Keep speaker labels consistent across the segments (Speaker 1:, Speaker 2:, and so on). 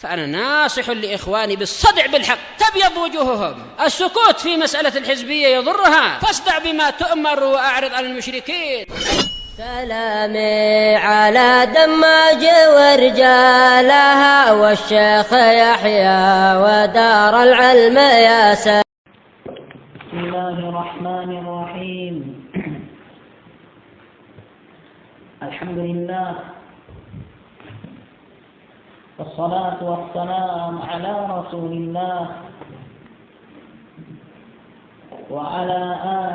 Speaker 1: فأنا ناصح لإخواني بالصدع بالحق تبيض وجوههم. السكوت في مسألة الحزبية يضرها، فاصدع بما تؤمر وأعرض عن المشركين.
Speaker 2: سلامي على دماج ورجالها والشيخ يحيى ودار العلم يا سلام.
Speaker 3: بسم الله الرحمن الرحيم. الحمد لله والصلاة والسلام على رسول الله وعلى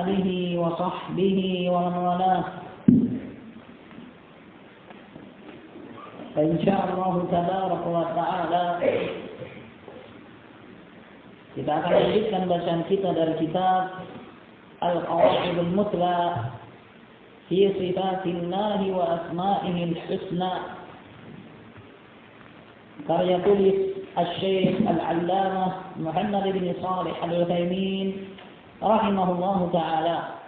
Speaker 3: آله وصحبه ومن والاه. فإن شاء الله تبارك وتعالى kita akan lanjutkan bacaan kita dari kitab Al-Qawaidul Mutla fi Sifatillahi wa Asma'ihil Husna karya tulis Al-Syekh Al-Allamah Muhammad bin Shalih Al-Utsaimin rahimahullahu ta'ala.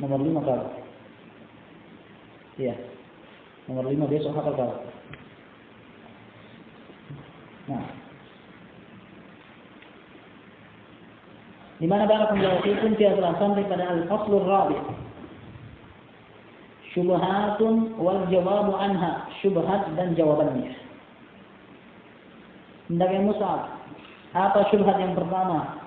Speaker 3: Nomor 5 kalau? Iya. Nomor 5 besok hafal kalau? Nah. Di mana barakallahu fikum kita telah sampai pada al-faslur rabi'. Syubhatun wal jawabu anha, syubhat dan jawabannya. Hendaknya Mus'ab, apa syubhat yang pertama?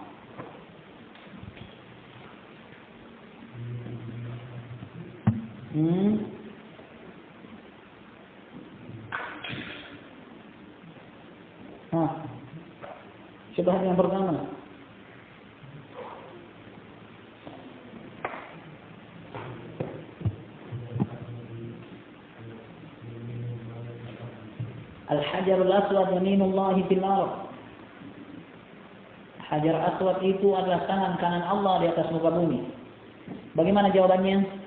Speaker 3: Syubhat yang pertama. Al-Hajarul Aswad yaminullah fil ardh. Hajar Aswad itu adalah tangan kanan Allah di atas muka bumi. Bagaimana jawabannya?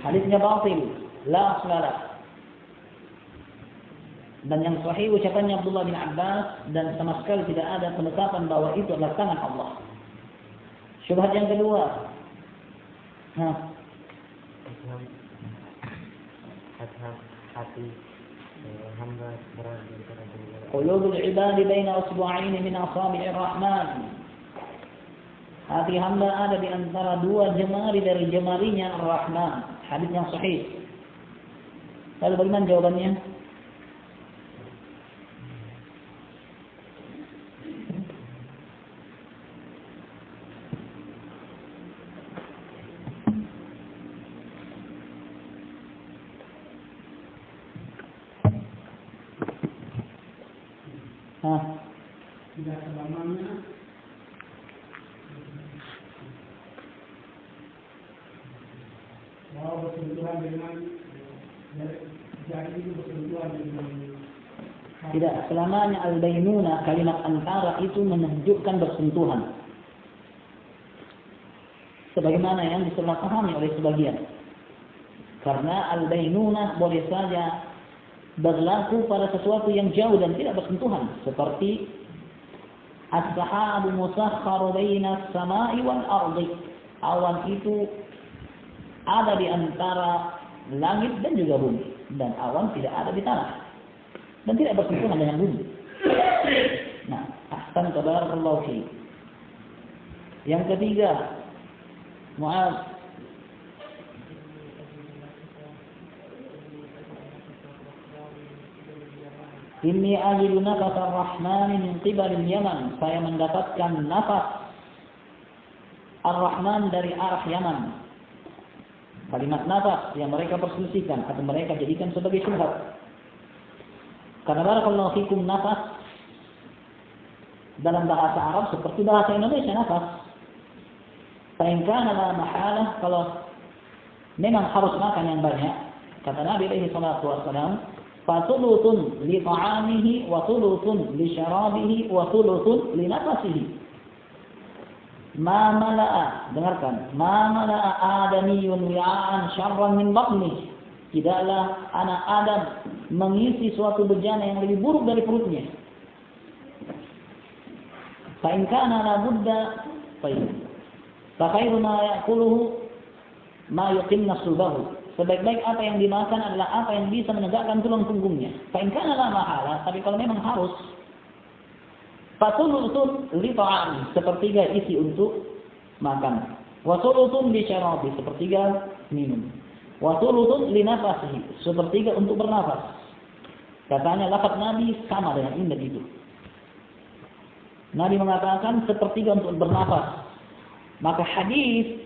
Speaker 3: Hadisnya batil, la asla. Dan yang sahih ucapannya Abdullah bin Abbas dan sama sekali tidak ada penetapan bahwa itu adalah tangan Allah. Syubhat yang kedua. Hati hamba berada di antara qulubul ibadi baina usbu'aini min asabi'ir rahman. Hati hamba ada di antara dua jemari dari jemarinya Ar-Rahman. Hadis yang sahih. Lalu bagaimana jawabannya? Tidak selamanya bahwa bersentuhan dengan jari itu bersentuhan dengan tidak selamanya al-bainuna kalimat antara itu menunjukkan bersentuhan sebagaimana yang disalahpahami oleh sebagian. Karena al-bainuna boleh saja berlaku pada sesuatu yang jauh dan tidak bersentuhan, seperti as-sahabu musakhkharu baina as-sama'i wal ardi. Awan itu ada di antara langit dan juga bumi, dan awan tidak ada di tanah dan tidak bersentuhan dengan bumi. Nah, ahsan tabarakallahu fi. Yang ketiga, Mu'adz, inni ajidu nafas ar-Rahman min qibalil Yaman. Saya mendapatkan nafas Ar-Rahman dari arah Yaman. Kalimat nafas yang mereka perselisihkan atau mereka jadikan sebagai syubhat. Karena barakallahu fikum nafas dalam bahasa Arab seperti bahasa Indonesia nafas. Fa in kana la mahalah, kalau memang harus makan yang banyak, kata Nabi alaihi salatu wassalam, fa thuluthun li ta'amihi wa thuluthun li syarabihi wa thuluthun li nafasihi. Ma mala'a, dengarkan. Ma mala'a adamiyun wi'an syarran min batni. Tidaklah anak Adam mengisi suatu bejana yang lebih buruk dari perutnya. Fa in kana la budda fa khairu ma ya'kuluhu ma yuqimna sulbahu. Sebaik-baik apa yang dimakan adalah apa yang bisa menegakkan tulang punggungnya. Fa in kana la mahala, tapi kalau memang harus, fatulutun li ta'am, sepertiga isi untuk makan. Wa sulutun li syarabi, sepertiga minum. Wa sulutun li nafasihi, sepertiga untuk bernafas. Katanya lafaz Nabi sama dengan indah itu. Nabi mengatakan sepertiga untuk bernafas. Maka hadis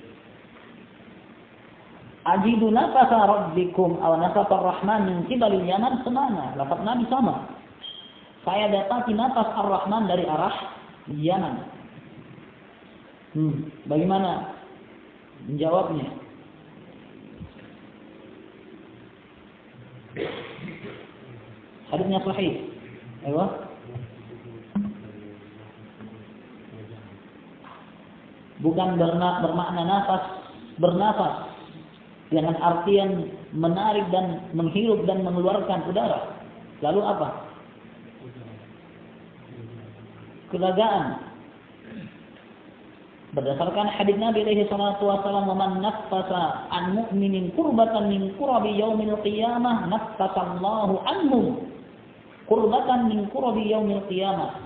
Speaker 3: ajidu nafasa rabbikum aw nafasa ar-rahman min qibalil yaman semana. Lafaz Nabi sama. Saya dapati nafas ar-rahman dari arah Yaman. Bagaimana menjawabnya? Hadisnya sahih. Ayo. Bukan bermakna bernafas dengan artian menarik dan menghirup dan mengeluarkan udara. Lalu apa? Kelegaan. Berdasarkan hadis Nabi alaihi salatu wasallam, "Man naffasa an mu'minin qurbatan min qurabi yaumil qiyamah, naffasallahu anhu qurbatan min qurabi yaumil qiyamah."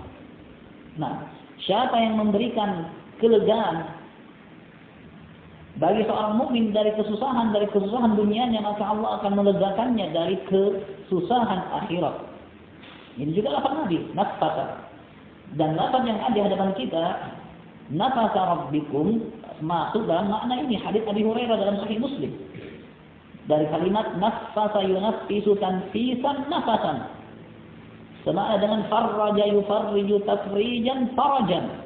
Speaker 3: Nah, siapa yang memberikan kelegaan bagi seorang mukmin dari kesusahan dunianya, maka Allah akan melegakannya dari kesusahan akhirat. Ini juga lafaz Nabi, nafasa. Dan lafaz yang ada di hadapan kita, nafasa rabbikum, masuk dalam makna ini. Hadis Abi Hurairah dalam Sahih Muslim. Dari kalimat nafasa yunaffisu tanfisan nafasan. Sama dengan farraja yufarriju tafrijan farajan.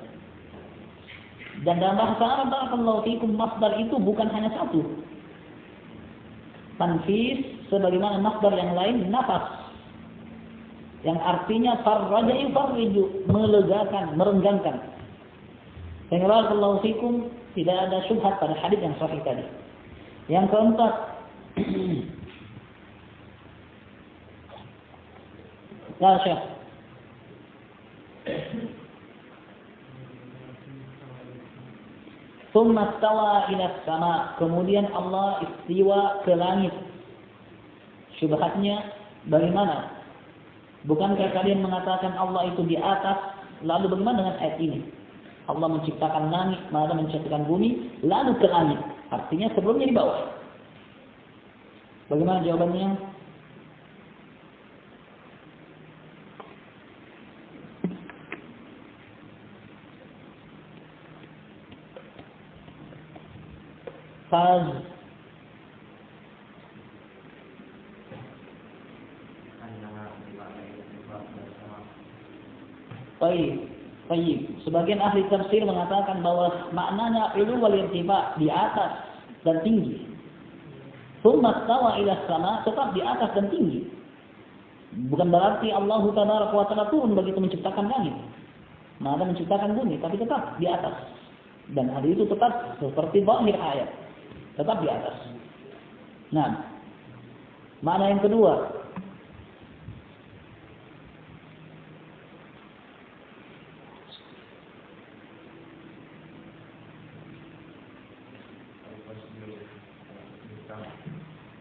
Speaker 3: Dan dalam bahasa Arab, barakallahu fikum, masdar itu bukan hanya satu. Tanfis sebagaimana masdar yang lain nafas, yang artinya farraja yufarriju, melegakan, merenggangkan. Dan barakallahu fikum, tidak ada syubhat pada hadis yang sahih tadi. Yang keempat, ya Syekh, Tsumma stawa ila sama, kemudian Allah istiwa ke langit. Syubhatnya bagaimana? Bukankah kalian mengatakan Allah itu di atas? Lalu bagaimana dengan ayat ini? Allah menciptakan langit, malah menciptakan bumi, lalu ke langit. Artinya sebelumnya di bawah. Bagaimana jawabannya? Faz. Baik. Sebagian ahli tafsir mengatakan bahwa maknanya ulu wal irtifa, di atas dan tinggi. Tsumma stawa ila sama, tetap di atas dan tinggi. Bukan berarti Allah Tabaraka wa Ta'ala turun begitu menciptakan langit. Maka menciptakan bumi, tapi tetap di atas. Dan hal itu tetap seperti zahir ayat. Tetap di atas. Nah, makna yang kedua,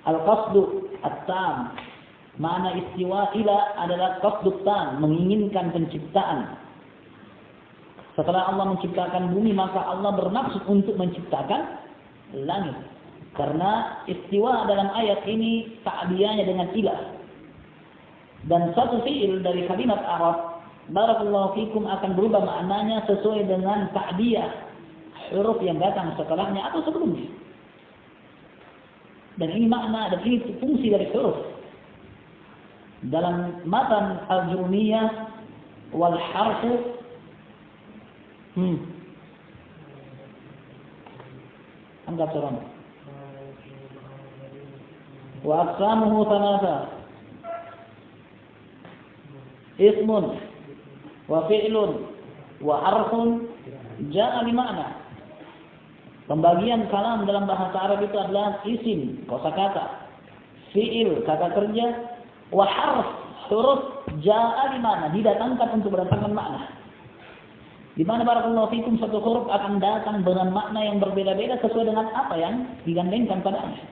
Speaker 3: al-qasdu at-tam. Makna istiwa ila adalah qasdu tam, menginginkan penciptaan. Setelah Allah menciptakan bumi, maka Allah bermaksud untuk menciptakan langit. Karena istiwa dalam ayat ini ta'diyahnya dengan ilah. Dan satu fi'il dari kalimat Arab, barakallahu fikum, akan berubah maknanya sesuai dengan ta'diyah huruf yang datang setelahnya atau sebelumnya. Dan ini makna dan ini fungsi dari huruf. Dalam matan al-jurmiyah wal harfu anggap seorang. Wa aqsamuhu thalatha. Ismun wa fi'lun wa harfun ja'a bi ma'na. Pembagian kalam dalam bahasa Arab itu adalah isim, kosakata, fiil, kata kerja, wa harf, huruf, ja'a di mana? Didatangkan untuk mendatangkan makna. Di mana barakallahu fikum satu huruf akan datang dengan makna yang berbeda-beda sesuai dengan apa yang digandengkan padanya.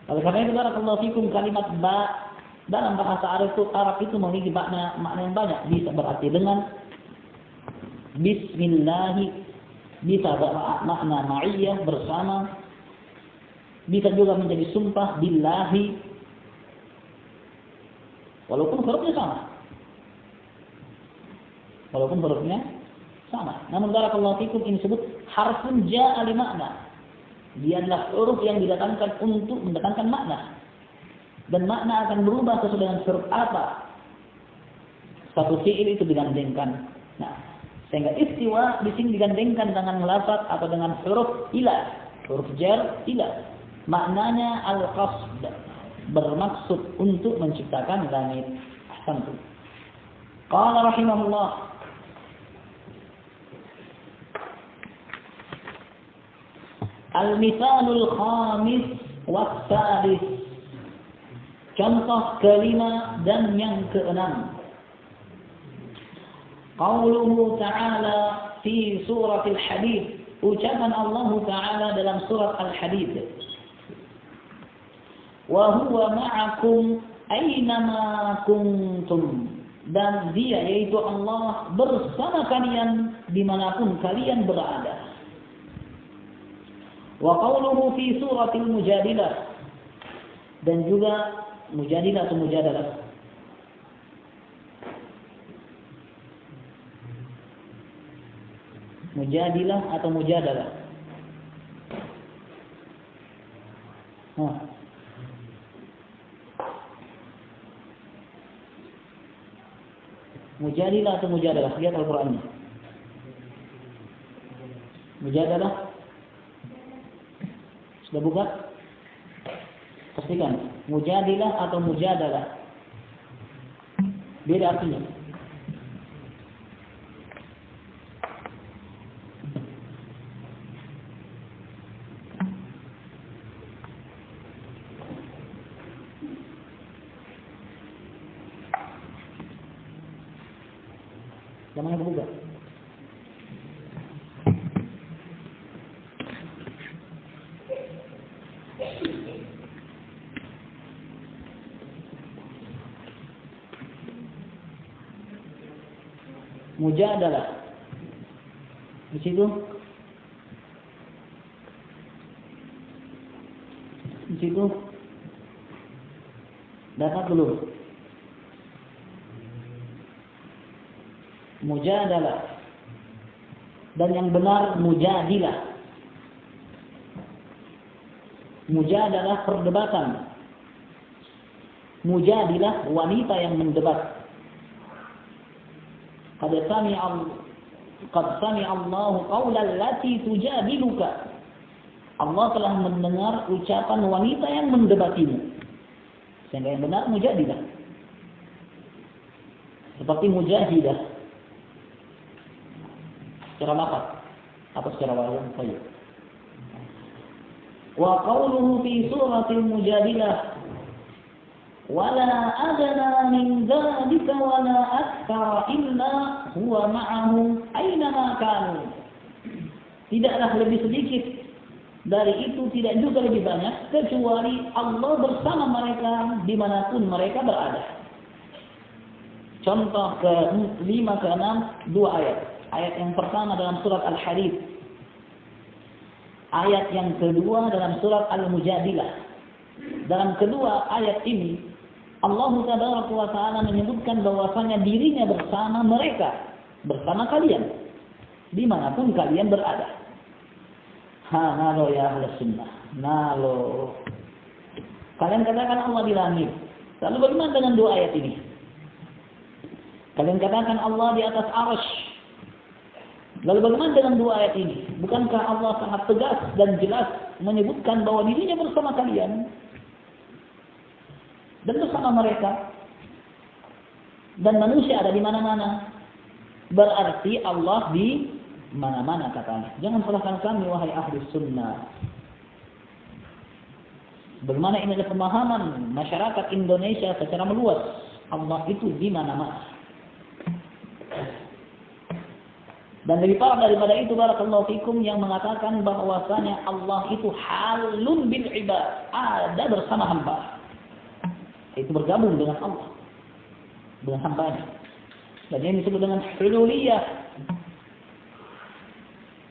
Speaker 3: Oleh karena itu barakallahu fikum kalimat ba dalam bahasa Arab itu memiliki makna yang banyak. Bisa berarti dengan bismillah, bisa makna ma'iyah bersama, bisa juga menjadi sumpah billahi, walaupun hurufnya sama. Namun barakallahu fikum ini disebut harfun ja'a li makna. Dia adalah huruf yang didatangkan untuk mendatangkan makna. Dan makna akan berubah sesuai dengan huruf apa satu fi'il itu digandengkan. Nah, sehingga istiwa di sini digandengkan dengan lafaz atau dengan huruf ila, huruf jar ila. Maknanya al-qasd, bermaksud untuk menciptakan langit. Ahsantu. Qala rahimahullah, al-mithalul khamis wa tsalits. Contoh kelima dan yang keenam. Qauluhu ta'ala fi surat al-Hadid. Ucapan Allah Ta'ala dalam surat al-Hadid. Wa huwa ma'akum aynama kuntum. Dan dia yaitu Allah bersama kalian dimanapun kalian berada. Wa qauluhu fi surat al-Mujadilah. Dan juga Mujadilah atau Mujadalah. Mujadilah atau Mujadalah. Mujadilah atau Mujadalah. Lihat Al-Qurannya. Mujadalah. Sudah buka? Pastikan. Mujadilah atau Mujadalah. Beda artinya. Yang mana kebuka? Mujadalah. Di situ. Di situ. Dapat dulu. Mujadalah. Dan yang benar mujadilah. Mujadalah perdebatan. Mujadilah wanita yang mendebat. Qad sami'a Allahu qawla allati tujadiluka. Allah telah mendengar ucapan wanita yang mendebatimu. Sehingga yang benar mujadilah. Seperti mujahidah. Secara lafaz atau secara wazan saja. Wa qawluhu fi suratil Mujadilah wala adna min dzalika wala aktsara illa huwa ma'ahum aynama kanu. Tidaklah lebih sedikit dari itu, tidak juga lebih banyak, kecuali Allah bersama mereka dimanapun mereka berada. Contoh ke-5 ke-6 dua ayat. Ayat yang pertama dalam surat Al-Hadid. Ayat yang kedua dalam surat Al-Mujadilah. Dalam kedua ayat ini Allah Ta'ala menyebutkan bahwasanya dirinya bersama mereka, bersama kalian, dimanapun kalian berada. Nalo ya ahli sunnah, nalo. Kalian katakan Allah di langit. Lalu bagaimana dengan dua ayat ini? Kalian katakan Allah di atas arsy. Lalu bagaimana dengan dua ayat ini? Bukankah Allah sangat tegas dan jelas menyebutkan bahwa dirinya bersama kalian dan bersama mereka, dan manusia ada di mana-mana? Berarti Allah di mana-mana katanya. Jangan salahkan kami wahai ahli sunnah. Bagaimana ini adalah pemahaman masyarakat Indonesia secara meluas. Allah itu di mana-mana. Dan lebih parah daripada itu, barakallahu fikum, yang mengatakan bahwasanya Allah itu halun bil ibad, ada bersama hamba. Itu bergabung dengan Allah, dengan hambanya. Dan ini disebut dengan hululiyah.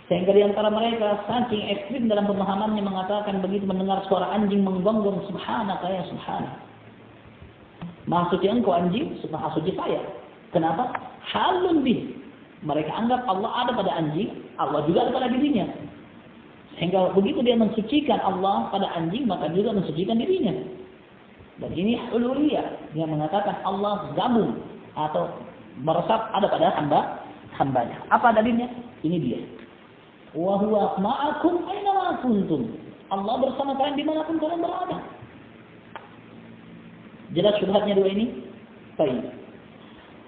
Speaker 3: Sehingga di antara mereka saking ekstrim dalam pemahamannya mengatakan begitu mendengar suara anjing menggonggong, subhanaka ya subhanak. Maha suci engkau anjing, maha suci saya. Kenapa? Halun bih. Mereka anggap Allah ada pada anjing, Allah juga ada pada dirinya. Sehingga begitu dia mensucikan Allah pada anjing, maka juga mensucikan dirinya. Dan ini hululiyah, yang mengatakan Allah gabung atau meresap ada pada hambanya. Apa dalilnya? Ini dia. Wa huwa ma'akum aina ma kuntum. Allah bersama kalian dimanapun kalian berada. Jelas syubhatnya dua ini? Baik.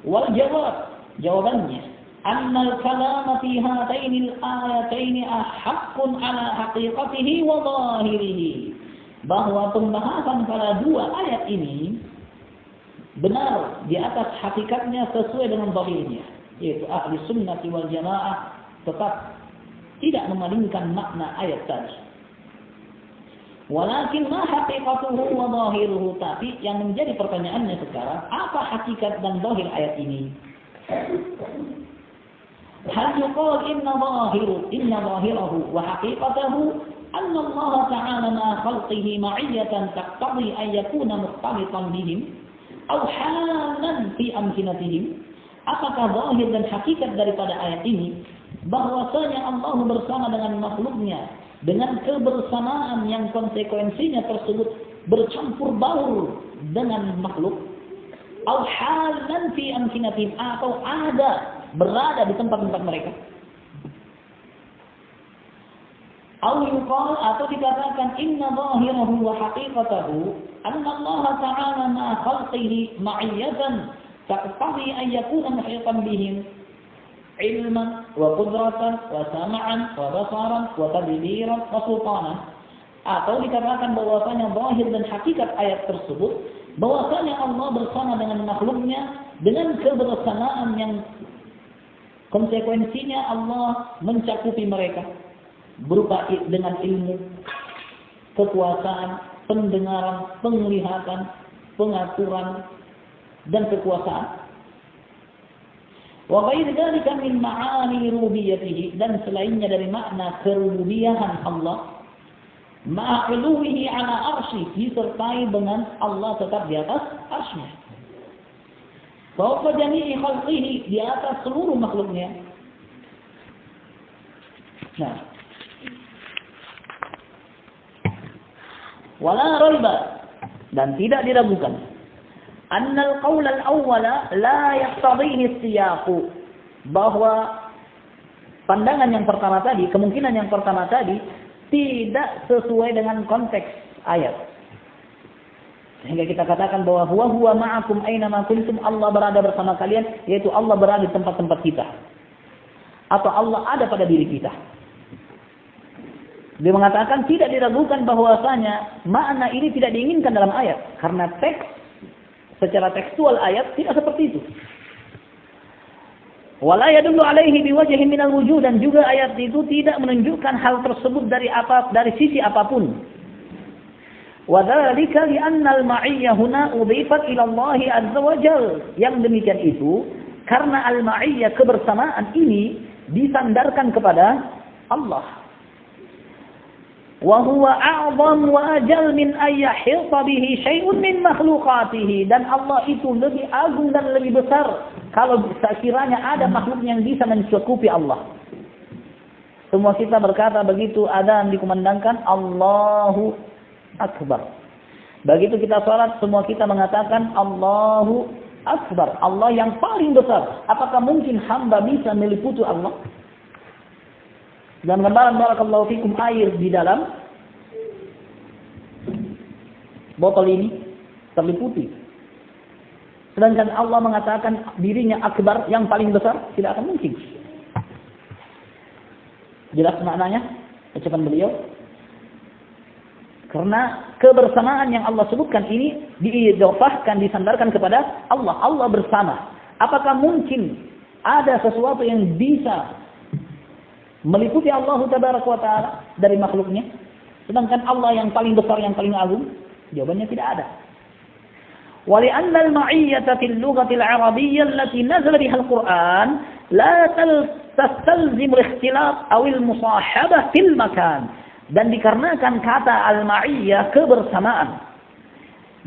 Speaker 3: Wal jawab, jawabannya, annal kalama fi hatainil ayataini ahaqqun ala haqiqatihi wa zahirihi. Bahwa pembahasan pada dua ayat ini benar di atas hakikatnya sesuai dengan zahirnya, yaitu ahli sunnati wal jamaah tetap tidak memalingkan makna ayat tadi. Walakin ma haqiqatuhu wa zahiruhu, tapi yang menjadi pertanyaannya sekarang, apa hakikat dan zahir ayat ini? Hal yuqal inna zahirahu wa haqiqatahu anna Allah ta'ala ma khalqihi ma'iyatan taqtadi an yakuna mukhtalitan bihim aw halan fi amkinatihim. Apakah zahir dan hakikat daripada ayat ini bahwasanya Allah bersama dengan makhluknya dengan kebersamaan yang konsekuensinya tersebut bercampur baur dengan makhluk, aw halan fi amkinatihim, atau ada berada di tempat-tempat mereka, aw yuqal, atau dikatakan inna zahirahu wa haqiqatahu anna Allah ta'ala ma khalqihi ma'iyatan taqtadi an yakuna muhitan bihim ilman wa qudratan wa sam'an wa basaran wa tadbiran wa sultanan. Atau dikatakan bahwasanya zahir dan hakikat ayat tersebut bahwasanya Allah bersama dengan makhluknya dengan kebersamaan yang konsekuensinya Allah mencakupi mereka berupa dengan ilmu, kekuasaan, pendengaran, penglihatan, pengaturan dan kekuasaan. Wa ghairi dzalika min ma'ani rububiyyatihi, dan selainnya dari makna kerububiyahan Allah, ma'uluhi ala arsy, disertai dengan Allah tetap di atas arsy-Nya. Fawqa jami'i khalqihi, di atas seluruh makhluknya. Nah, wala raiba, dan tidak diragukan, annal qaul al-awwala la yaqtadhihi as-siyaqu, bahwa pandangan yang pertama tadi, kemungkinan yang pertama tadi tidak sesuai dengan konteks ayat. Sehingga kita katakan bahwa huwa ma'akum aina ma kuntum, Allah berada bersama kalian, yaitu Allah berada di tempat-tempat kita, atau Allah ada pada diri kita. Dia mengatakan tidak diragukan bahwasanya makna ini tidak diinginkan dalam ayat, karena teks secara tekstual ayat tidak seperti itu. Wala yadullu alaihi biwajhin minal wujuh, dan juga ayat itu tidak menunjukkan hal tersebut dari sisi apapun. Wa dzalika li anna al-ma'iyyah huna udhifat ila Allah azza wa jalla. Yang demikian itu karena al-ma'iyyah, kebersamaan ini disandarkan kepada Allah. Wa huwa a'zam wa ajal min ay yahita bihi syai'un min makhluqatihi, dan Allah itu lebih agung dan lebih besar kalau sekiranya ada makhluk yang bisa mencukupi Allah. Semua kita berkata begitu adzan dikumandangkan, Allahu Akbar. Begitu kita salat, semua kita mengatakan Allahu Akbar, Allah yang paling besar. Apakah mungkin hamba bisa meliputi Allah? Dan gambaran barakallahu fikum air di dalam botol ini terliputi. Sedangkan Allah mengatakan dirinya akbar, yang paling besar, tidak akan mungkin. Jelas maknanya ucapan beliau? Karena kebersamaan yang Allah sebutkan ini diidhofahkan, disandarkan kepada Allah. Allah bersama. Apakah mungkin ada sesuatu yang bisa meliputi Allah Tabaraka wa Ta'ala dari makhluknya? Sedangkan Allah yang paling besar, yang paling agung? Jawabannya tidak ada. وَلِأَنَّ الْمَعِيَّةَ فِي اللُّغَةِ الْعَرَبِيَّةِ الَّتِي نَزَلَ بِهَا الْقُرْآنُ لَا تَسْتَلْزِمُ الاختلاف أو المصاحبة في المكان. Dan dikarenakan kata al-ma'iyyah, kebersamaan,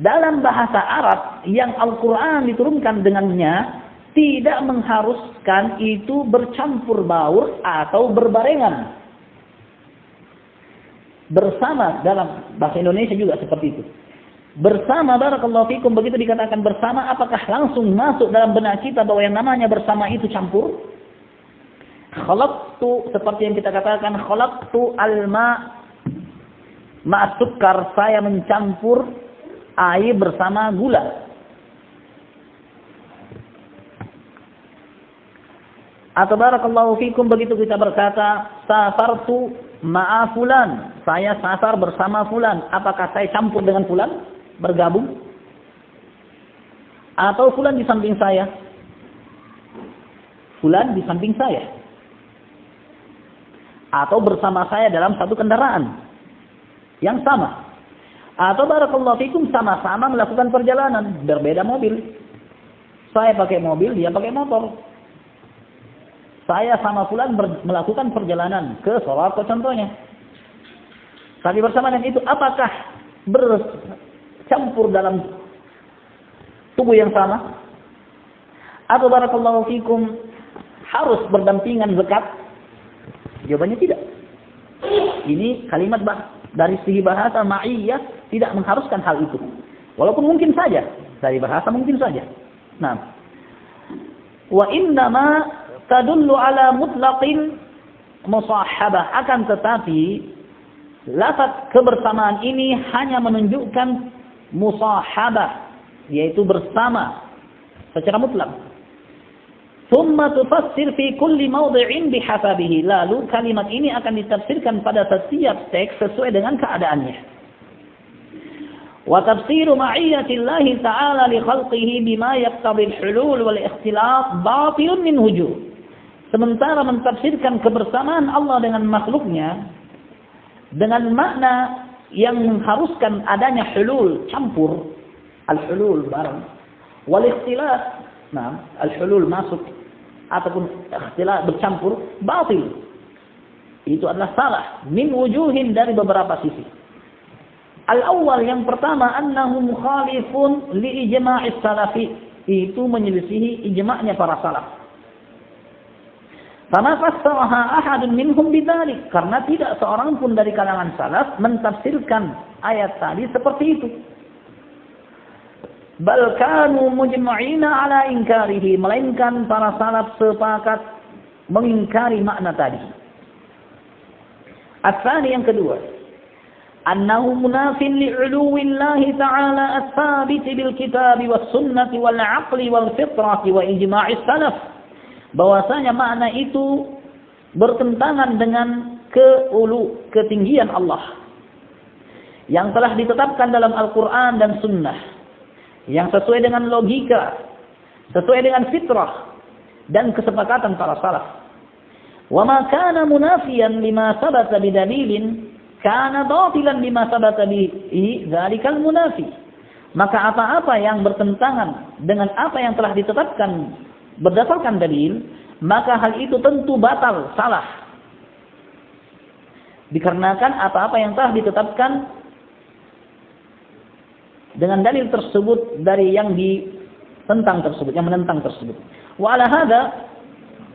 Speaker 3: dalam bahasa Arab yang Al-Quran diturunkan dengannya, tidak mengharuskan itu bercampur baur atau berbarengan. Bersama dalam bahasa Indonesia juga seperti itu. Bersama, barakallahu fikum, begitu dikatakan bersama, apakah langsung masuk dalam benak kita bahwa yang namanya bersama itu campur? Khalaqtu, seperti yang kita katakan, khalaqtu al-ma' ma'asukar, saya mencampur air bersama gula. Atau barakallahu fikum, begitu kita berkata safartu ma'a fulan, saya safar bersama fulan, apakah saya campur dengan fulan, bergabung? Atau fulan di samping saya, fulan di samping saya, atau bersama saya dalam satu kendaraan yang sama, atau barakallahu fikum sama-sama melakukan perjalanan, berbeda mobil, saya pakai mobil, dia pakai motor, saya sama fulan melakukan perjalanan ke Soraka contohnya, tapi bersama dengan itu apakah bercampur dalam tubuh yang sama? Atau barakallahu fikum harus berdampingan zakat? Jawabannya tidak. Ini kalimat dari segi bahasa ma'iyyah tidak mengharuskan hal itu. Walaupun mungkin saja, dari bahasa mungkin saja. Nah, wa innama tadullu ala mutlaqin musahhabah, akan tetapi lafaz kebersamaan ini hanya menunjukkan musahhabah, yaitu bersama secara mutlak. Thumma tufassir fi kulli mawdi'in bihasabihi. Lalu kalimat ini akan ditafsirkan pada setiap teks sesuai dengan keadaannya. Wa tafsiru ma'iyyatillahi ta'ala li khalqihi bima yaqtadi al-hulul wal ikhtilaf batilun min wujuh. Sementara mentafsirkan kebersamaan Allah dengan makhluknya dengan makna yang mengharuskan adanya hulul, campur, al-hulul barang, wal ikhtilaf, nah, al-hulul masuk ataupun ikhtilaf bercampur, batil. Itu adalah salah min wujuhin, dari beberapa sisi. Al-awwal, yang pertama, annahu mukhalifun li ijma'is salafi, itu menyelisihi ijma'nya para salaf. Fama fassaraha ahadun minhum bidzalik, karena tidak seorang pun dari kalangan salaf mentafsirkan ayat tadi seperti itu. Bal kanu mujma'ina ala inkarihi, melainkan para salaf sepakat mengingkari makna tadi. Asani, yang kedua, annahu munafin li'uluwillahi ta'ala as-sabiti bil kitabi was sunnati wal aqli wal fitrati wa ijma'is salaf, bahwasanya makna itu bertentangan dengan ketinggian Allah yang telah ditetapkan dalam Al-Quran dan Sunnah, yang sesuai dengan logika, sesuai dengan fitrah dan kesepakatan para salaf. Wa ma kana munafiyan lima sabata bidalilin kana batilan bima sabata bihi dzalikal munafi. Maka apa-apa yang bertentangan dengan apa yang telah ditetapkan berdasarkan dalil, maka hal itu tentu batal, salah. Dikarenakan apa-apa yang telah ditetapkan dengan dalil tersebut dari yang ditentang tersebut, yang menentang tersebut. Wa ala hadza,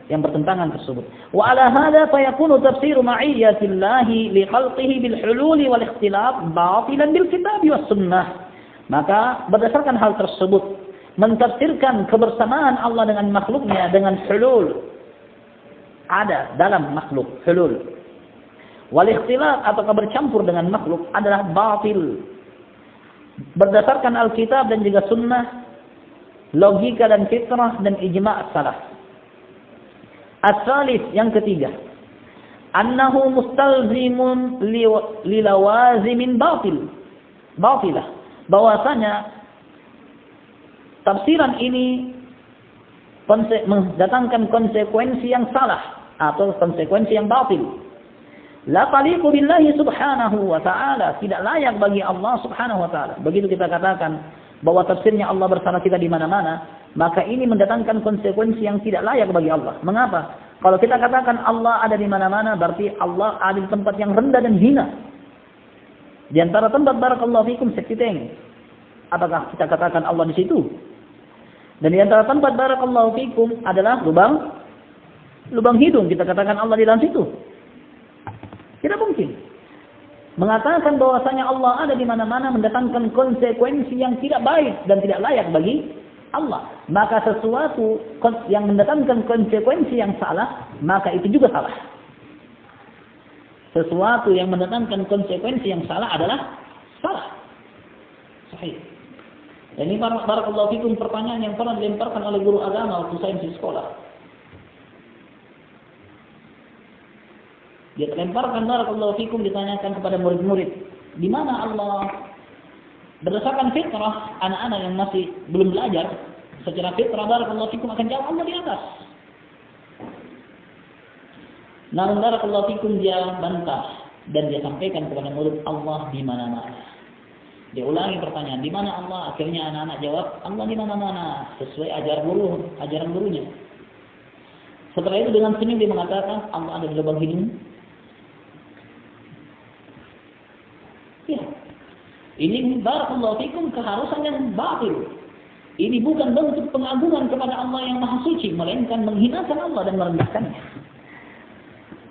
Speaker 3: yang bertentangan tersebut. Wa ala hadza fa yakunu tafsir ma'iyyatillahi li khalqihi bil hulul wal ikhtilaf batilan bil kitab was sunnah. Maka berdasarkan hal tersebut, mentafsirkan kebersamaan Allah dengan makhluknya dengan hulul, ada dalam makhluk hulul, wal ikhtilaf atau bercampur dengan makhluk adalah batil berdasarkan Alkitab dan juga sunnah, logika dan fitrah dan ijma' salaf. As-salis, yang ketiga, annahu mustalzimun lilawazimin batilah, bahwasanya tafsiran ini mendatangkan konsekuensi yang salah atau konsekuensi yang batil. La taliqu billahi subhanahu wa ta'ala, tidak layak bagi Allah subhanahu wa ta'ala. Begitu kita katakan bahwa tafsirnya Allah bersama kita di mana-mana, maka ini mendatangkan konsekuensi yang tidak layak bagi Allah. Mengapa? Kalau kita katakan Allah ada di mana-mana, berarti Allah ada di tempat yang rendah dan hina. Di antara tempat barakallahu fikum sekiteng, apakah kita katakan Allah di situ? Dan di antara tempat barakallahu fikum adalah lubang hidung, kita katakan Allah di dalam situ. Tidak mungkin. Mengatakan bahwasanya Allah ada di mana-mana mendatangkan konsekuensi yang tidak baik dan tidak layak bagi Allah. Maka sesuatu yang mendatangkan konsekuensi yang salah, maka itu juga salah. Sesuatu yang mendatangkan konsekuensi yang salah adalah salah. Sahih. Dan ini barakallahu fikum pertanyaan yang pernah dilemparkan oleh guru agama waktu saya di sekolah. Dia lemparkan barakallahu fikum, ditanyakan kepada murid-murid, di mana Allah berdasarkan fitrah anak-anak yang masih belum belajar secara fitrah barakallahu fikum akan jawab Allah di atas. Namun barakallahu fikum dia bantah dan dia sampaikan kepada murid Allah di mana-mana. Dia ulangi pertanyaan, di mana Allah? Akhirnya anak-anak jawab, Allah di mana-mana sesuai ajaran gurunya. Setelah itu dengan senyum dia mengatakan, Allah ada di lubang hidung. Ya. Ini barakallahu fikum keharusan yang batil. Ini bukan bentuk pengagungan kepada Allah yang Maha Suci, melainkan menghinakan Allah dan merendahkannya.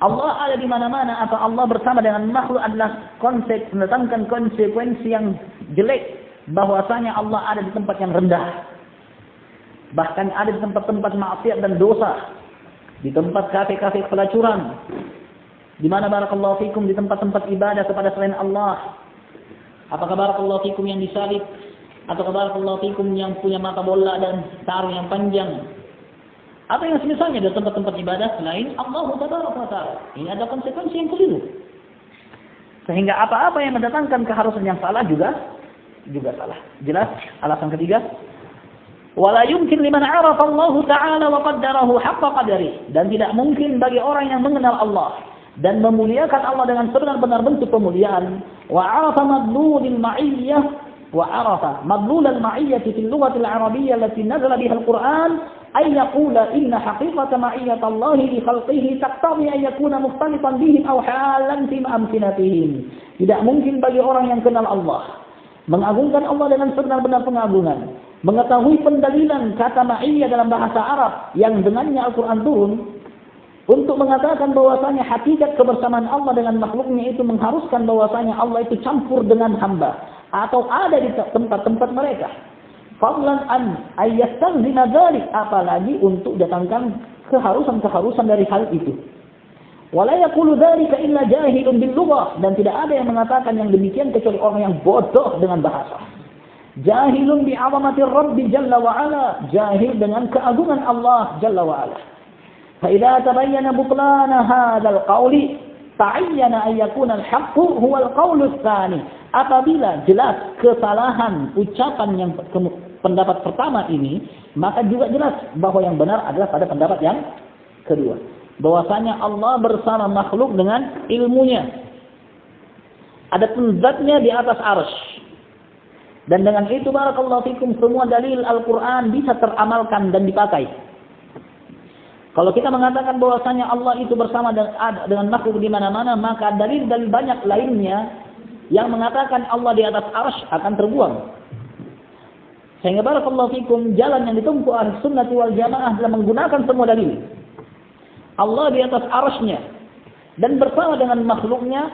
Speaker 3: Allah ada di mana-mana atau Allah bersama dengan makhluk adalah mendatangkan konsekuensi yang jelek, bahwasanya Allah ada di tempat yang rendah. Bahkan ada di tempat-tempat maksiat dan dosa, di tempat kafe-kafe pelacuran, di mana barakallahu fikum di tempat-tempat ibadah kepada selain Allah. Apakah barakallahu fikum yang disalib, atau barakallahu fikum yang punya mata bola dan sarung yang panjang, atau yang semisalnya di tempat-tempat ibadah selain Allah Taala. Ini ada konsekuensi yang keliru. Sehingga apa-apa yang mendatangkan keharusan yang salah juga salah. Jelas alasan ketiga. Wala yumkin liman 'arafa Allah Ta'ala wa qaddarahu haqqa qadarihi, dan tidak mungkin bagi orang yang mengenal Allah dan memuliakan Allah dengan sebenar-benar bentuk pemuliaan, wa 'arafa madlulil ma'iyyah wa 'arafa madlulal ma'iyyah fil lughati al-'arabiyyah allati nazala biha al-Qur'an ay yaqula inna haqiqata ma'iyyati Allah li khalqihi taqtadi ay yakuna mukhtalitan bihim aw halan fi amkinatihim. Tidak mungkin bagi orang yang kenal Allah, mengagungkan Allah dengan sebenar-benar pengagungan, mengetahui pendalilan kata ma'iyyah dalam bahasa Arab yang dengannya Al-Quran turun, untuk mengatakan bahwasanya hakikat kebersamaan Allah dengan makhluknya itu mengharuskan bahwasanya Allah itu campur dengan hamba atau ada di tempat-tempat mereka. Fadlan an ayyastazina dzalik, apalagi untuk datangkan keharusan-keharusan dari hal itu. Wala yaqulu dzalika illa jahilun bil lughah, dan tidak ada yang mengatakan yang demikian kecuali orang yang bodoh dengan bahasa. Jahilun bi 'azamati Rabbi jalla wa ala, jahil dengan keagungan Allah jalla wa ala. Fa idza tabayyana butlana hadzal qawli ta'ayyana an yakuna al-haqqu huwa al-qawlu ats-tsani. Apabila jelas kesalahan ucapan yang pendapat pertama ini, maka juga jelas bahwa yang benar adalah pada pendapat yang kedua. Bahwasanya Allah bersama makhluk dengan ilmunya. Adapun zatnya di atas arsy. Dan dengan itu barakallahu fikum semua dalil Al-Quran bisa teramalkan dan dipakai. Kalau kita mengatakan bahwasanya Allah itu bersama dengan makhluk di mana-mana, maka dalil-dalil banyak lainnya yang mengatakan Allah di atas arsy akan terbuang. Sehingga barakallahu fikum jalan yang ditempuh Ahlus Sunnah wal Jamaah adalah menggunakan semua dalil. Allah di atas arsy-Nya dan bersama dengan makhluknya,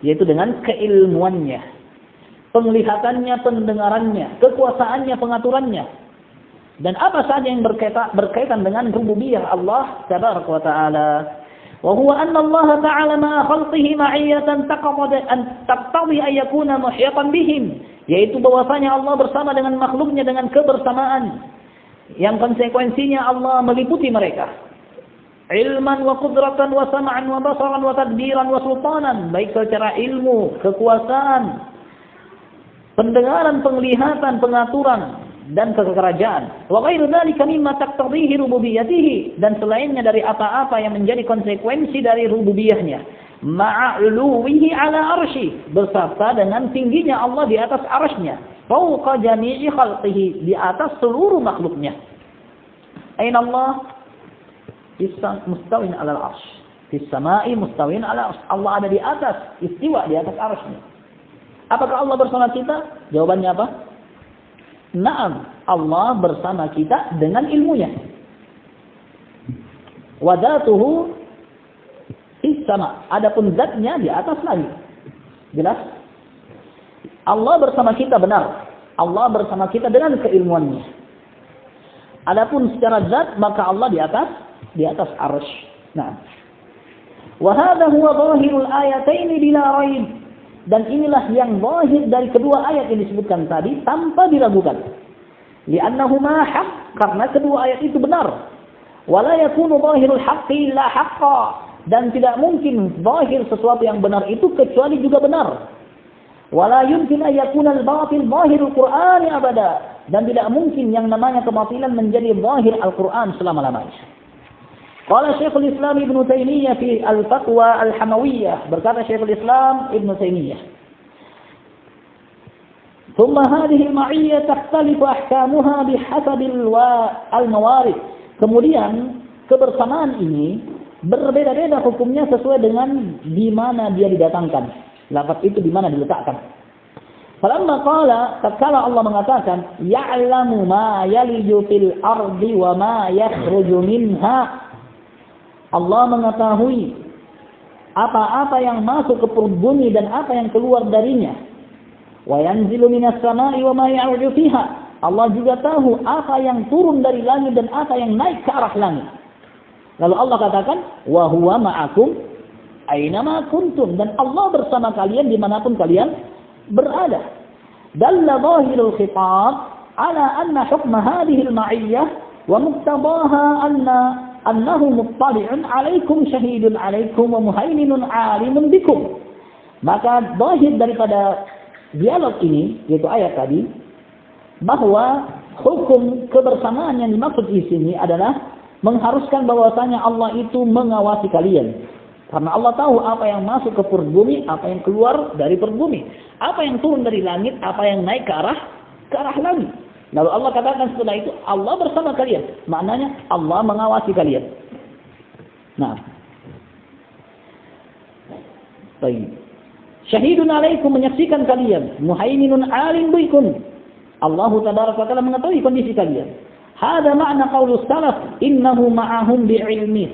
Speaker 3: yaitu dengan keilmuannya, penglihatannya, pendengarannya, kekuasaannya, pengaturannya, dan apa saja yang berkaitan dengan rububiyah Allah tabaraka wa taala. Wa huwa anna Allah ta'ala ma'a khalqihi ma'iyatan taqtadi an yakuna muhyatan bihim, yaitu bahwasanya Allah bersama dengan makhluknya dengan kebersamaan yang konsekuensinya Allah meliputi mereka. ilman wa qudratan wa sam'an wa basaran wa tadbiran wa sultanan, baik secara ilmu, kekuasaan, pendengaran, penglihatan, pengaturan dan kekerajaan. Wa ghairu dzalika mimma taqtadhihi rububiyyatihi, dan selainnya dari apa-apa yang menjadi konsekuensi dari rububiyahnya. Ma'uluwihi ala arsy, beserta dengan tingginya Allah di atas arsy-Nya. Fauqa jami'i khalqihi, di atas seluruh makhluknya. Aina Allah? Mustawin ala al-arsh. Fis sama'i mustawin ala al-arsh. Allah ada di atas, istiwa di atas arsy-Nya. Apakah Allah bersama kita? Jawabannya apa? Naam, Allah bersama kita dengan ilmunya. Wa dzatuhu fis sama'. Adapun zatnya di atas langit. Jelas? Allah bersama kita benar. Allah bersama kita dengan keilmuannya. Adapun secara zat maka Allah di atas arsy. Nah. Wa hadha huwa zahirul ayataini bila raib. Dan inilah yang zahir dari kedua ayat yang disebutkan tadi tanpa diragukan. Li'annahuma haqq, karena kedua ayat itu benar. Wa la yakunu zahirul haqqi illa haqqa, dan tidak mungkin zahir sesuatu yang benar itu kecuali juga benar. Wa la yumkin an yakuna al-batil zahirul Qur'ani abada, dan tidak mungkin yang namanya kebatilan menjadi zahir Al-Qur'an selama-lamanya. Qala Syekhul Islam Ibnu Taimiyah fi Al-Fatwa Al-Hamawiyah, berkata Syekhul Islam Ibnu Taimiyah, "Tsumma hadhihi al-ma'iyyah takhtalifu ahkamuha bihasab al-mawarid." Kemudian kebersamaan ini berbeda-beda hukumnya sesuai dengan di mana dia didatangkan. Lafaz itu di mana diletakkan. Falamma qala, tatkala Allah mengatakan, "Ya'lamu ma yaliju fil ardi wa ma yakhruju minha." Allah mengetahui apa-apa yang masuk ke perut bumi dan apa yang keluar darinya. Wa yanzilu minas sama'i wa ma ya'ruju fiha. Allah juga tahu apa yang turun dari langit dan apa yang naik ke arah langit. Lalu Allah katakan, wa huwa ma'akum aina ma kuntum, dan Allah bersama kalian dimanapun kalian berada. Dalla zahirul khitab ala anna hukma hadhihi al-ma'iyyah wa muqtadaha annahu muttali'un 'alaikum syahidun 'alaikum wa muhaiminun 'alimun bikum. Maka zahir daripada dialog ini, yaitu ayat tadi, bahwa hukum kebersamaan yang dimaksud di sini adalah mengharuskan bahwasanya Allah itu mengawasi kalian. Karena Allah tahu apa yang masuk ke perut bumi, apa yang keluar dari perut bumi, apa yang turun dari langit, apa yang naik ke arah langit. Lalu Allah katakan setelah itu Allah bersama kalian. Maknanya Allah mengawasi kalian. Nah. Baik. Syahidun alaikum, menyaksikan kalian. Muhaiminun alim bikum. Allah tabaraka wa taala mengetahui kondisi kalian. Hada makna qaulus salaf innahu ma'ahum bi'ilmi.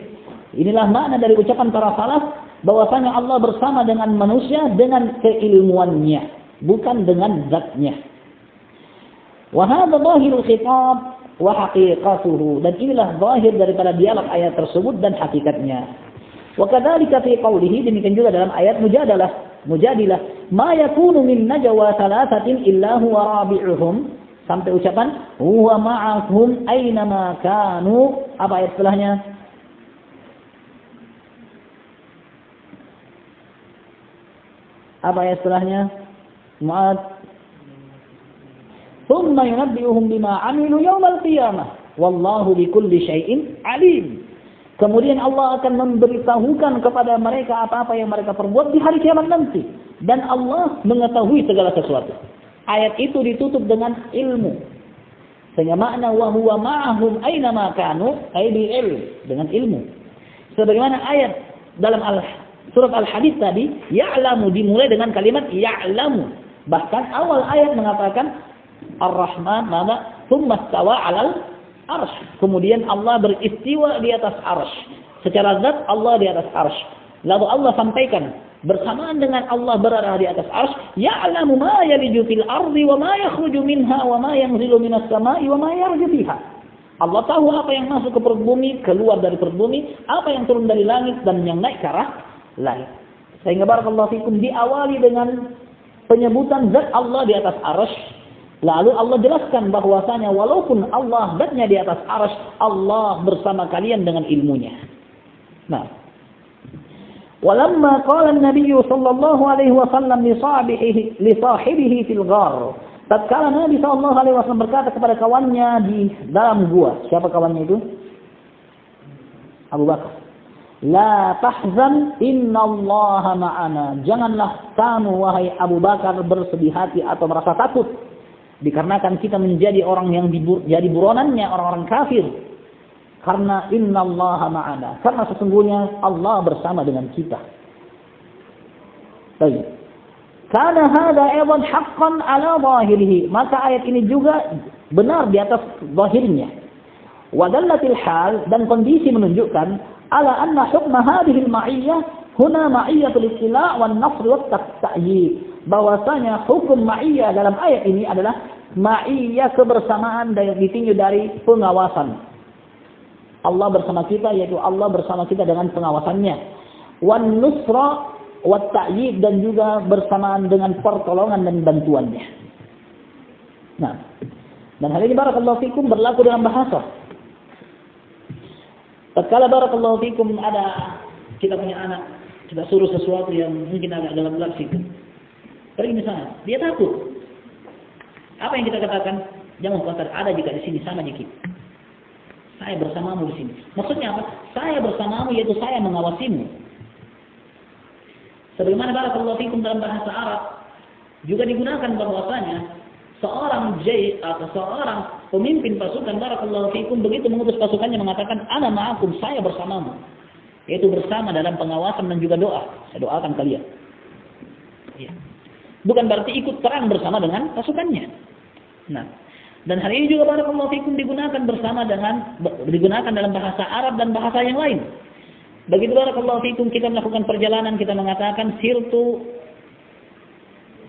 Speaker 3: Inilah makna dari ucapan para salaf bahwasanya Allah bersama dengan manusia dengan keilmuannya, bukan dengan zatnya. Wa hadha zahirul khitab wa haqiqatuhu, dan inilah zahir daripada dialog ayat tersebut dan hakikatnya. Wa kadzalika fi qoulihi, demikian juga dalam ayat Mujadilah, ma yakunu min najwa thalathatin illa huwa rabi'uhum, sampai ucapan huwa ma'ahum aina ma kanu. Apa ayat setelahnya? Apa ayat setelahnya? Mu'ad. Thumma yunabbi'uhum bima 'amilu yawmal qiyamah wallahu bikulli syai'in 'alim. Kemudian Allah akan memberitahukan kepada mereka apa-apa yang mereka perbuat di hari kiamat nanti, dan Allah mengetahui segala sesuatu. Ayat itu ditutup dengan ilmu. Sehingga makna wa huwa ma'ahum aina ma kanu ay bi ilm, dengan ilmu. Sebagaimana ayat dalam surat Al-Hadid tadi, ya'lamu dimulai dengan kalimat ya'lamu. Bahkan awal ayat mengatakan Ar-Rahman maka tsumma istawa 'alal arsy. Kemudian Allah beristiwa di atas arsy. Secara zat Allah di atas arsy. Lalu Allah sampaikan bersamaan dengan Allah berada di atas arsy, ya'lamu ma yaliju fil ardi wa ma yakhruju minha wa ma yanzilu minas sama'i wa ma yarju fiha. Allah tahu apa yang masuk ke perut bumi, keluar dari perut bumi, apa yang turun dari langit dan yang naik ke arah langit. Sehingga barakallahu fikum diawali dengan penyebutan zat Allah di atas arsy. Lalu Allah jelaskan bahwasanya walaupun Allah zatnya di atas arsy, Allah bersama kalian dengan ilmunya. Nah, walamma qala an-nabiy sallallahu alaihi wasallam li sahibihi fil ghar. Tatkala Nabi sallallahu alaihi wasallam berkata kepada kawannya di dalam gua. Siapa kawannya itu? Abu Bakar. La tahzan innallaha ma'ana. Janganlah kamu wahai Abu Bakar bersedih hati atau merasa takut dikarenakan kita menjadi orang yang jadi buronannya orang-orang kafir. Karena innallaha ma'ana. Karena sesungguhnya Allah bersama dengan kita. Baik. Karena hada aidan haqqan ala zahirihi. Maka ayat ini juga benar di atas zahirnya. Wa dallatil hal, dan kondisi menunjukkan ala anna hukma hadhihi al-ma'iyyah huna ma'iyyatul istila' wan nasr wat ta'yid. Bahwasanya hukum ma'iyyah dalam ayat ini adalah ma'iyyah kebersamaan yang ditinjau dari pengawasan. Allah bersama kita, yaitu Allah bersama kita dengan pengawasannya. Wan nusra wat ta'yid, dan juga bersamaan dengan pertolongan dan bantuannya. Nah, dan hal ini barakallahu fikum berlaku dalam bahasa. Tatkala barakallahu fikum kita punya anak, kita suruh sesuatu yang mungkin agak dalam gelap situ. Pergi misalnya, dia takut. Apa yang kita katakan? Jangan khawatir, ada juga di sini sama dikit. Saya bersamamu di sini. Maksudnya apa? Saya bersamamu, yaitu saya mengawasimu. Sebagaimana barakallahu fikum dalam bahasa Arab juga digunakan bahwasanya seorang jai atau seorang pemimpin pasukan barakallahu fikum begitu mengutus pasukannya mengatakan ana ma'akum, saya bersamamu, yaitu bersama dalam pengawasan dan juga doa. Saya doakan kalian. Ya. Bukan berarti ikut perang bersama dengan pasukannya. Nah, dan hal ini juga barakallahu fikum digunakan digunakan dalam bahasa Arab dan bahasa yang lain. Begitu barakallahu fikum kita melakukan perjalanan, kita mengatakan sirtu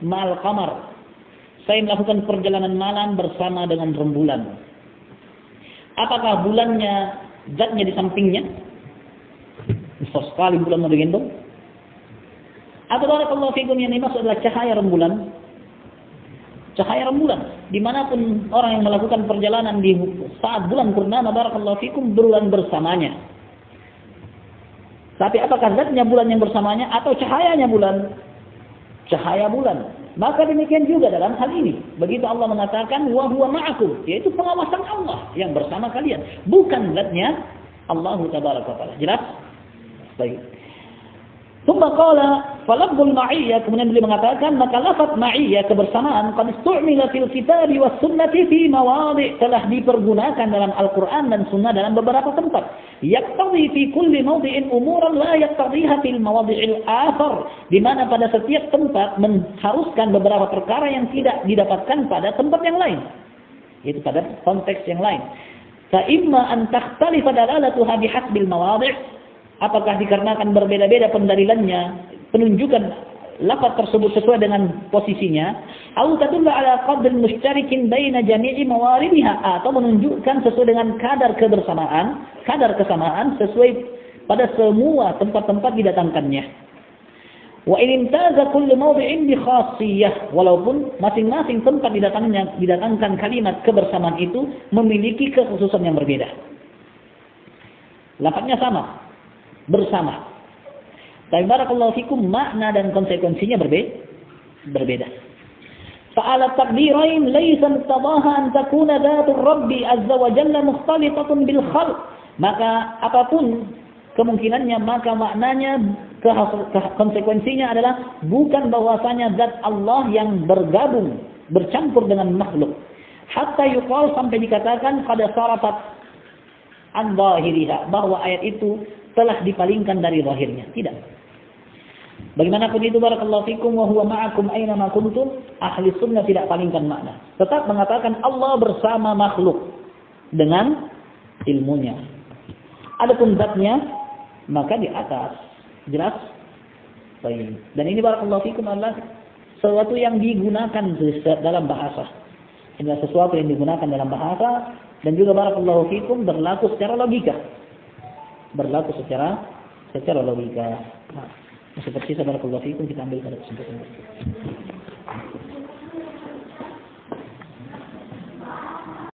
Speaker 3: mal qamar. Saya melakukan perjalanan malam bersama dengan rembulan. Apakah bulannya zatnya di sampingnya? Besar sekali bulan mau digendong. Atau barakallahu fikum yang dimaksud adalah cahaya rembulan. Cahaya rembulan. Dimanapun orang yang melakukan perjalanan di saat bulan purnama barakallahu fikum bulan bersamanya. Tapi apakah zatnya bulan yang bersamanya atau cahayanya bulan? Cahaya bulan. Maka demikian juga dalam hal ini. Begitu Allah mengatakan wa huwa ma'akum, yaitu pengawasan Allah yang bersama kalian, bukan zatnya Allah tabaraka wa taala. Jelas? Baik. Tsumma qala falafdul ma'iyyah, kemudian beliau mengatakan maka lafaz ma'iyyah kebersamaan qad istu'mila fil kitab was sunnati fi mawadhi', telah dipergunakan dalam Al-Qur'an dan Sunnah dalam beberapa tempat. Yaqtadhi fi kulli mawdi'in umuran la yaqtadhiha fil mawadhi'il akhar, di mana pada setiap tempat mengharuskan beberapa perkara yang tidak didapatkan pada tempat yang lain, yaitu pada konteks yang lain. Fa imma an takhtalifa dalalatuha bihasbil mawadhi', apakah dikarenakan berbeda-beda pendalilannya, penunjukan lafaz tersebut sesuai dengan posisinya, atau tadullu ala qadr mushtarikin baina jami'i mawaridiha, atau menunjukkan sesuai dengan kadar kesamaan sesuai pada semua tempat-tempat didatangkannya. Wa in imtaza kullu mawdi'in bi khassiyah, walaupun masing-masing tempat didatangkan kalimat kebersamaan itu memiliki kekhususan yang berbeda. Lafaznya sama, bersama. Tapi barakallahu fikum makna dan konsekuensinya berbeda. Fa'ala taqdirain laysa muqtadaha an takuna dhatur rabbi azza wa jalla mukhtalitatun bil khalq. Maka apapun kemungkinannya, maka maknanya konsekuensinya adalah bukan bahwasanya zat Allah yang bercampur dengan makhluk. Hatta yuqal, sampai dikatakan qad sarafat an zahiriha, bahwa ayat itu telah dipalingkan dari zahirnya. Tidak. Bagaimanapun itu barakallahu fikum wa huwa ma'akum aina ma kuntum, ahli sunnah tidak palingkan makna. Tetap mengatakan Allah bersama makhluk dengan ilmunya. Adapun zatnya maka di atas. Jelas? Baik. Dan ini barakallahu fikum adalah sesuatu yang digunakan dalam bahasa. Ini adalah sesuatu yang digunakan dalam bahasa dan juga barakallahu fikum berlaku secara logika. Berlaku secara logika. Nah, seperti barakallahu fikum kita ambil pada kesempatan.